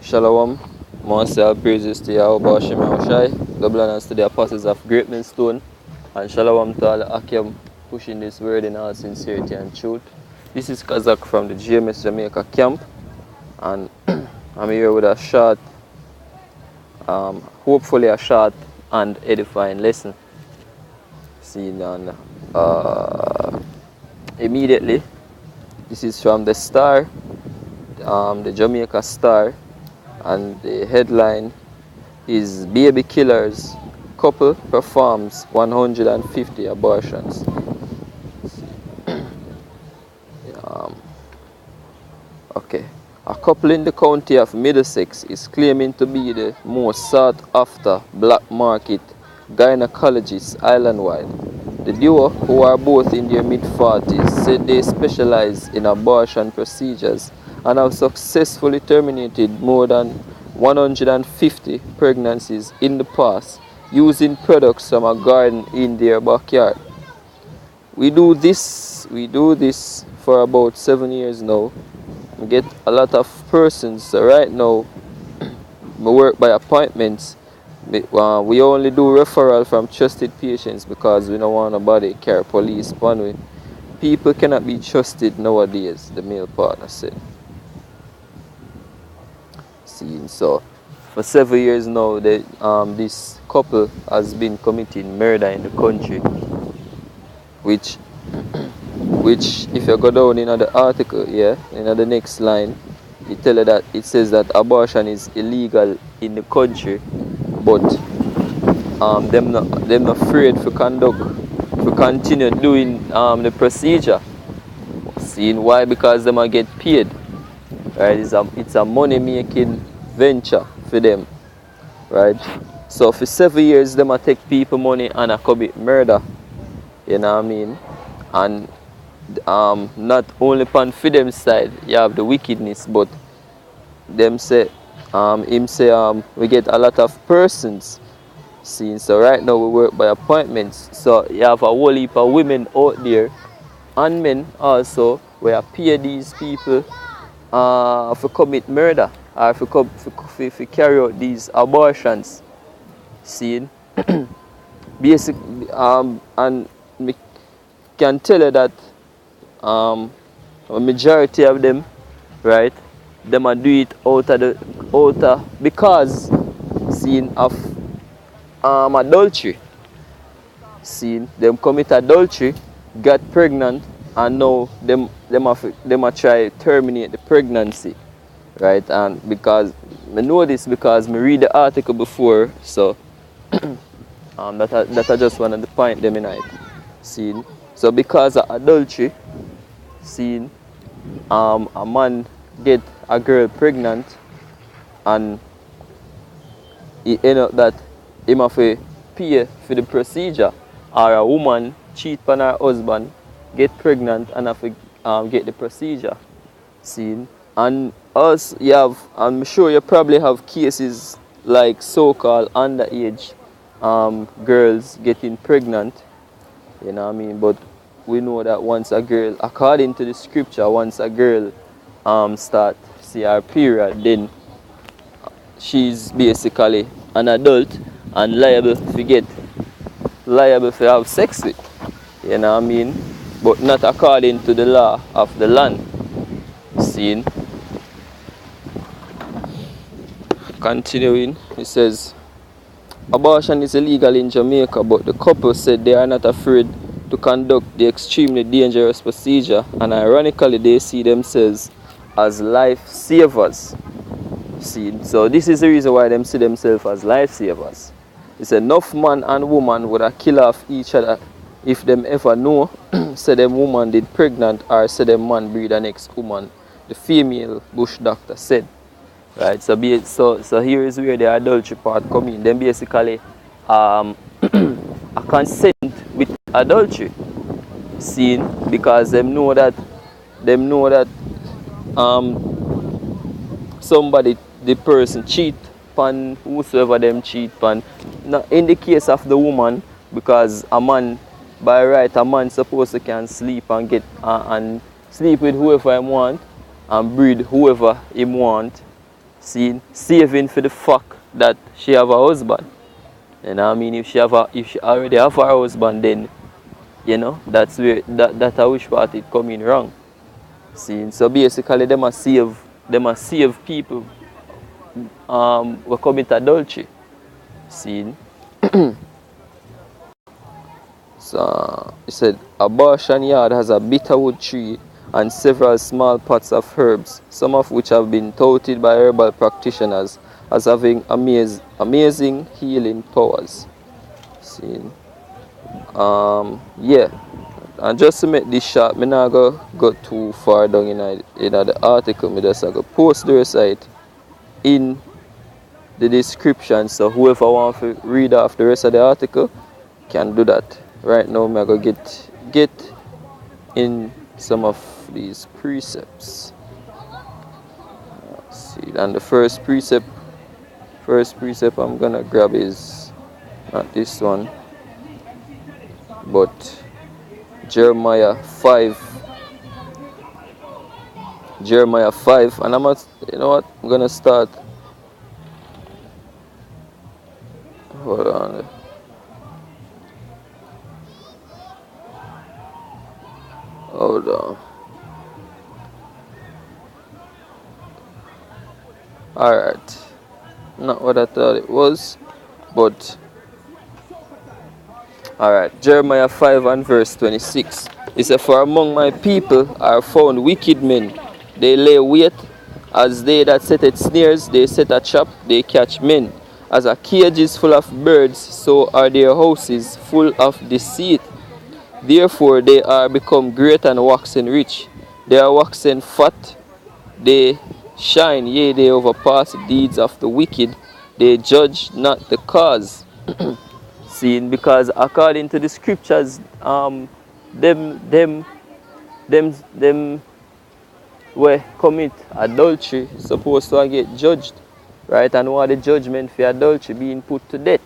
Shalom. Most all praises to Yahweh Shem Shai. Double honors to the apostles of Great Millstone. And shalom to all the Akim pushing this word in all sincerity and truth. This is Kazak from the GMS Jamaica camp. And I'm here with a short, hopefully a short and edifying lesson. Seen on immediately. This is from the Star, the Jamaica Star. And the headline is Baby Killers Couple Performs 150 Abortions. Okay. A couple in the county of Middlesex is claiming to be the most sought after black market gynecologists island-wide. The duo, who are both in their mid-40s, said they specialize in abortion procedures and have successfully terminated more than 150 pregnancies in the past using products from a garden in their backyard. We do this for about 7 years now. We get a lot of persons. So right now, we work by appointments. We only do referral from trusted patients because we don't want nobody carry police upon we. People cannot be trusted nowadays, the male partner said. So for several years now, this couple has been committing murder in the country, which if you go down in the article, in the next line, it says that abortion is illegal in the country, but them not afraid to continue doing the procedure. Seeing why? Because them are get paid. Right, it's a money-making venture for them, right? So for 7 years, them a take people money and a commit murder, you know what I mean? And not only upon for them side, you have the wickedness, but them say, we get a lot of persons. See, so right now we work by appointments. So you have a whole heap of women out there and men also where pay these people for commit murder or for carry out these abortions. See, and we can tell you that a majority of them, right, them are do it because of adultery. See, them commit adultery, got pregnant, and now them are try to terminate the pregnancy, right? And because I know this because I read the article before, so that I just wanted to point them in it. See, so because of adultery, see, a man get a girl pregnant, and it end up that him have to pay for the procedure, or a woman cheat on her husband, get pregnant and have to get the procedure. See, and us, I'm sure you probably have cases like so-called underage girls getting pregnant, you know what I mean? But we know that once a girl, according to the scripture, once a girl start see her period, then she's basically an adult and liable to have sex with, you know what I mean? But not according to the law of the land. See? Continuing, it says, abortion is illegal in Jamaica, but the couple said they are not afraid to conduct the extremely dangerous procedure, and ironically they see themselves as lifesavers. See? So this is the reason why they see themselves as lifesavers. It's enough man and woman would have kill off each other if them ever know say them woman did pregnant or say them man breed the next woman, the female bush doctor said. Right, so here is where the adultery part come in. Then basically a consent with adultery. Seen because them know that somebody, the person cheat upon whosoever them cheat upon. Now in the case of the woman, because a man by right, a man supposed to can sleep and get and sleep with whoever he want and breed whoever he want. See, saving for the fact that she have a husband. You know what I mean? If she already have her husband, then that's where that I wish part it coming wrong. See, so basically them a save people who commit adultery. See. So he said abortion yard has a bitterwood tree and several small pots of herbs, some of which have been touted by herbal practitioners as having amazing healing powers. See, yeah, and just to make this short, me not go too far down in the article. Me just go post the recite in the description, so whoever want to read off the rest of the article can do that. Right now, me go get in some of these precepts. Let's see, and the first precept I'm gonna grab is not this one, but Jeremiah 5, and you know what? I'm gonna start. Hold on. Hold on. Alright. Not what I thought it was, but alright. Jeremiah 5 and verse 26. It says, for among my people are found wicked men. They lay wait as they that setteth snares, they set a trap, they catch men. As a cage is full of birds, so are their houses full of deceit. Therefore they are become great and waxen rich. They are waxen fat, they shine, yea, they overpass the deeds of the wicked. They judge not the cause. Seeing, because according to the scriptures, them where commit adultery supposed to get judged, right? And what the judgment for adultery being put to death.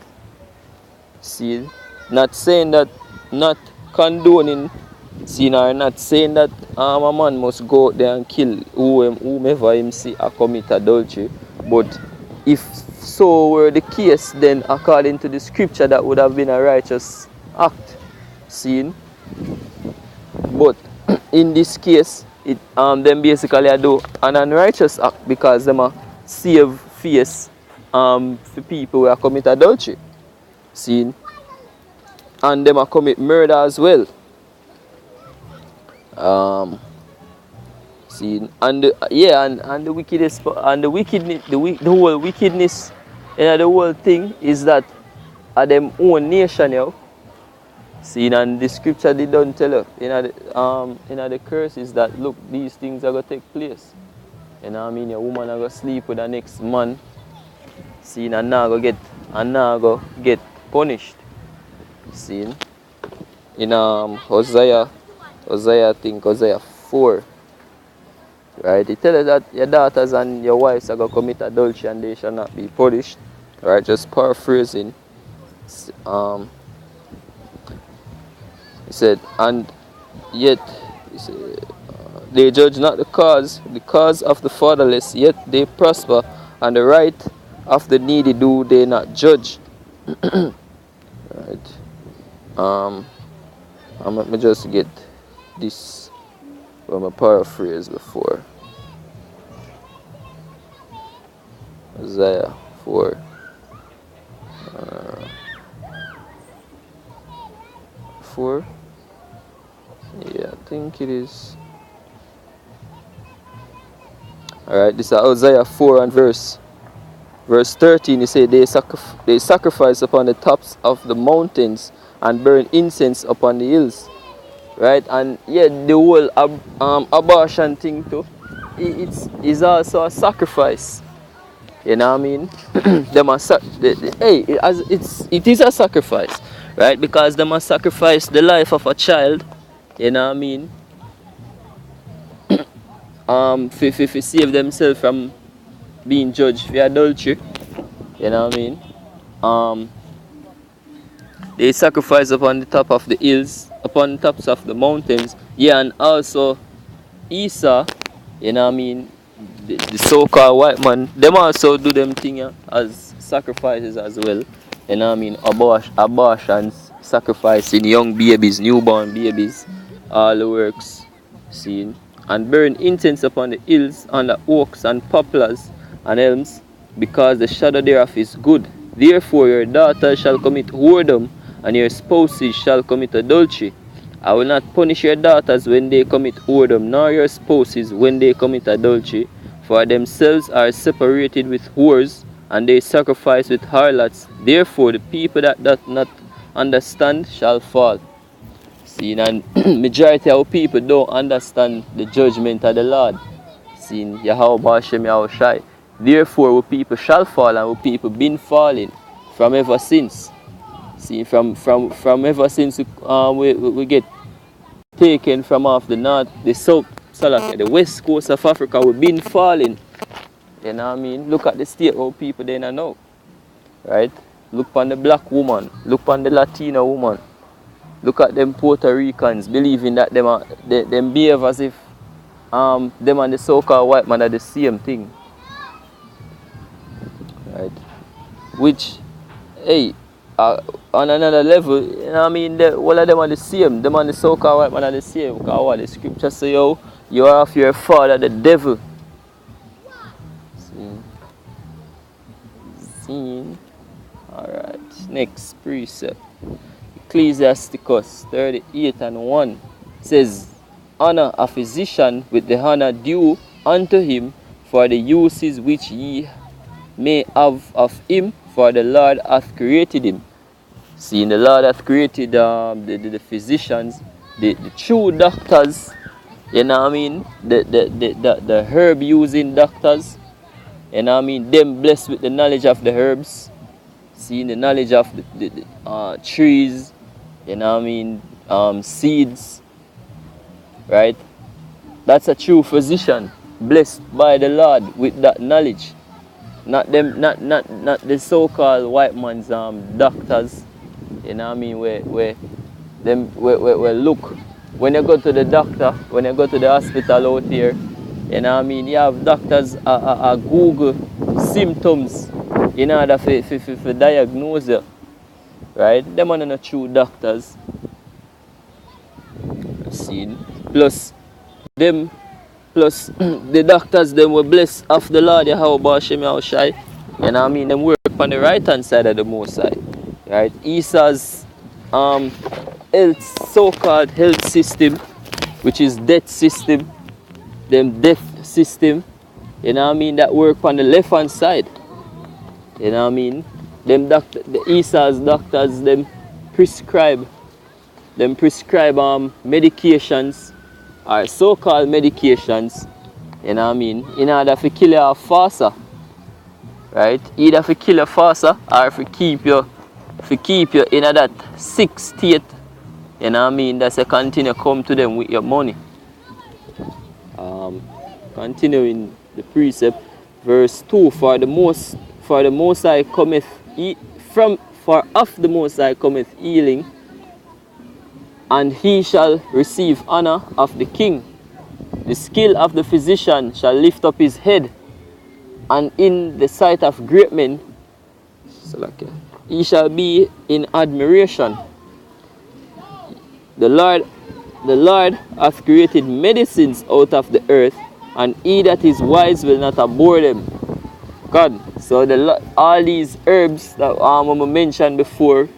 See, not saying that, not condoning sin, or not saying that a man must go out there and kill whomever him see or commit adultery, but if so were the case, then according to the scripture that would have been a righteous act. Seen, but in this case, it them basically do an unrighteous act because them a save face for people who are commit adultery. Seen, and them a commit murder as well. Seen, and the wickedness and the whole wickedness in the whole thing is that at them own nation now. See, and the scripture they don't tell you in the curse is that look, these things are gonna take place. You know what I mean? Your woman are gonna sleep with the next man. See, and now go get punished. See, in Hosea 4, right? It tells you that your daughters and your wives are gonna commit adultery and they shall not be punished. Right? Just paraphrasing. He said, and yet they judge not the cause of the fatherless, yet they prosper, and the right of the needy do they not judge. Right. Let me just get this from a paraphrase before. Isaiah 4. 4. Yeah, I think it is. Alright, this is Isaiah 4 and verse 13. He said, they sacrifice upon the tops of the mountains and burn incense upon the hills. Right? And yeah, the whole abortion thing too, it's also a sacrifice. You know what I mean? It is a sacrifice, right? Because they must sacrifice the life of a child. You know what I mean? For save themselves from being judged for adultery. You know what I mean? They sacrifice upon the top of the hills, upon the tops of the mountains. Yeah, and also Esau, you know what I mean? the so-called white man, them also do them thing, yeah, as sacrifices as well. You know what I mean? Abortions, sacrificing young babies, newborn babies, all the works seen. And burn incense upon the hills, under oaks and poplars and elms, because the shadow thereof is good. Therefore your daughters shall commit whoredom, and your spouses shall commit adultery. I will not punish your daughters when they commit whoredom, nor your spouses when they commit adultery, for themselves are separated with whores, and they sacrifice with harlots. Therefore the people that doth not understand shall fall. See, and majority of people don't understand the judgment of the Lord. See, Yahweh Hashem Yahushai. Therefore our people shall fall, and our people been falling from ever since. See, from ever since we get taken from off the north, the south, so like the west coast of Africa, we've been falling. You know what I mean? Look at the state of people they don't know. Right? Look on the black woman, look on the Latino woman. Look at them Puerto Ricans believing that them behave as if them and the so-called white man are the same thing. Right? Which, hey, on another level, you know what I mean, all of them are the same. Them and the so-called white man are the same. Because what the scripture say, yo, you are of your father, the devil. See? Alright, next precept. Ecclesiasticus 38:1 says, honor a physician with the honor due unto him for the uses which ye may have of him, for the Lord hath created him. See, the Lord hath created the physicians, the true doctors, you know what I mean, the herb using doctors, you know what I mean, them blessed with the knowledge of the herbs, see, the knowledge of the trees, you know what I mean, seeds, right? That's a true physician, blessed by the Lord with that knowledge. Not the so-called white man's doctors, you know what I mean, where look, when you go to the doctor, when you go to the hospital out here, you know what I mean, you have doctors Google symptoms in order for diagnose you, right? Them are not true doctors. See, plus the doctors them were blessed of the Lord Yahweh Hashem Yahushai. You know what I mean? Them work on the right hand side of the Most High. Right? Esau's so-called health system, which is death system, them death system, you know what I mean, that work on the left hand side. You know what I mean? Them the Esau's doctors, them prescribe medications, or so-called medications, you know what I mean, in order to kill you faster. Right? Either to kill you faster or to keep you in that sick state, you know what I mean, that's a continue come to them with your money. Continuing the precept, verse 2, for of the Most High cometh healing, and he shall receive honor of the king. The skill of the physician shall lift up his head, and in the sight of great men he shall be in admiration. The Lord hath created medicines out of the earth, and he that is wise will not abhor them. God, so all these herbs that I mentioned before,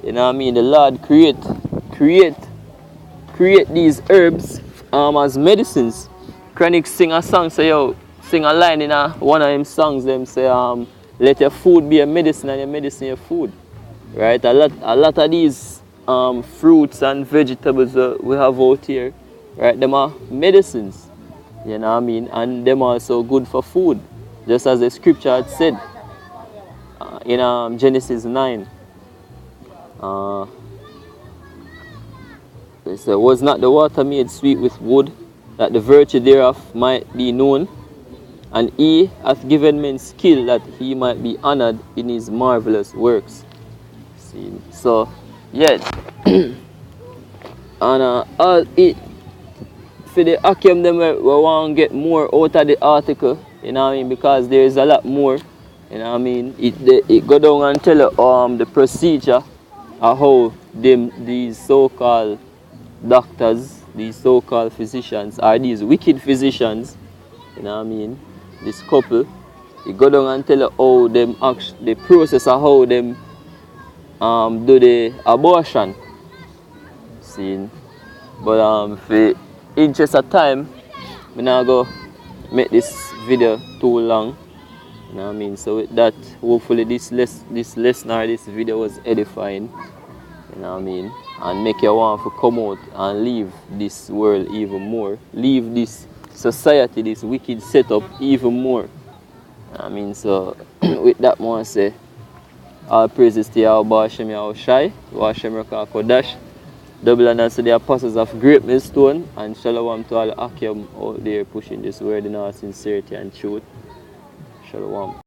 you know what I mean, the Lord create these herbs as medicines. Chronic sing a song, say yo, sing a line in one of them songs, them say let your food be a medicine and your medicine your food. Right? A lot of these fruits and vegetables we have out here, right, them are medicines. You know what I mean? And them are also good for food. Just as the scripture had said in Genesis 9. It said, was not the water made sweet with wood, that the virtue thereof might be known? And he hath given men skill, that he might be honored in his marvelous works. See? So, yes. And for the Akim them we want to get more out of the article, you know what I mean, because there is a lot more, you know what I mean. It go down and tell you the procedure of how these so-called doctors, these so-called physicians, are these wicked physicians, you know what I mean, this couple, it go down and tell you how them the process of how them do the abortion. See, but for interest of time, I'm not go make this video too long. You know what I mean? So with that, hopefully this lesson or this video was edifying. You know what I mean? And make you want to come out and leave this world even more. Leave this society, this wicked setup even more. You know what I mean? So with that, I want to say all praises to Yahweh Hashem Yahweh Shai, Hashem Rakah Kodash. Double honors to the apostles of Great Millstone, and shalom to all the Akim out there pushing this word in all sincerity and truth. Shalom.